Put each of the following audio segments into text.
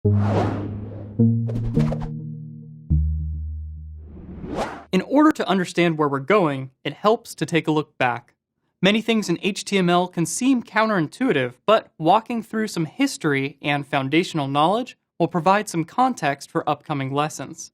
In order to understand where we're going, it helps to take a look back. Many things in HTML can seem counterintuitive, but walking through some history and foundational knowledge will provide some context for upcoming lessons.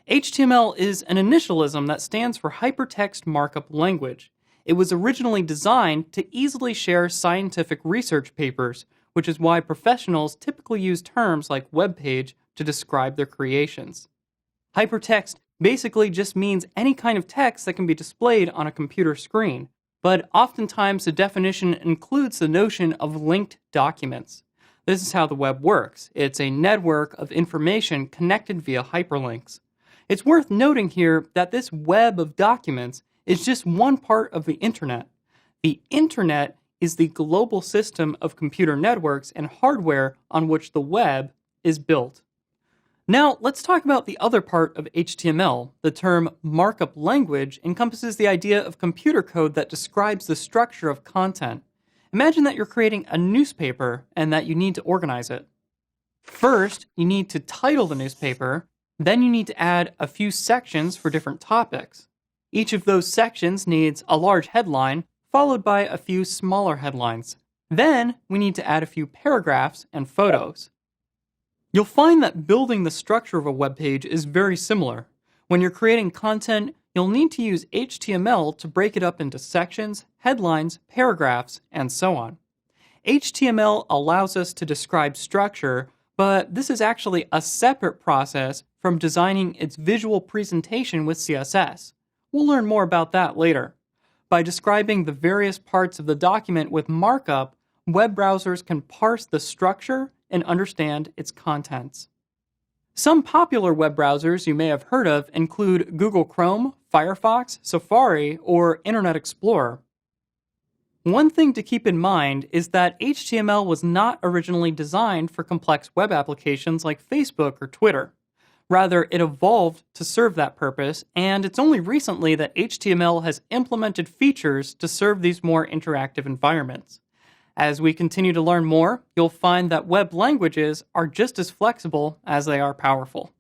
HTML is an initialism that stands for Hypertext Markup Language. It was originally designed to easily share scientific research papers, which is why professionals typically use terms like web page to describe their creations. Hypertext basically just means any kind of text that can be displayed on a computer screen, but oftentimes the definition includes the notion of linked documents. This is how the web works. It's a network of information connected via hyperlinks. It's worth noting here that this web of documents is just one part of the internet. The internet is the global system of computer networks and hardware on which the web is built. Now, let's talk about the other part of HTML. The term markup language encompasses the idea of computer code that describes the structure of content. Imagine that you're creating a newspaper and that you need to organize it. First, you need to title the newspaper. Then you need to add a few sections for different topics. Each of those sections needs a large headline, followed by a few smaller headlines. Then, we need to add a few paragraphs and photos. You'll find that building the structure of a web page is very similar. When you're creating content, you'll need to use HTML to break it up into sections, headlines, paragraphs, and so on. HTML allows us to describe structure, but this is actually a separate process from designing its visual presentation with CSS. We'll learn more about that later. By describing the various parts of the document with markup, web browsers can parse the structure and understand its contents. Some popular web browsers you may have heard of include Google Chrome, Firefox, Safari, or Internet Explorer. One thing to keep in mind is that HTML was not originally designed for complex web applications like Facebook or Twitter. Rather, it evolved to serve that purpose, and it's only recently that HTML has implemented features to serve these more interactive environments. As we continue to learn more, you'll find that web languages are just as flexible as they are powerful.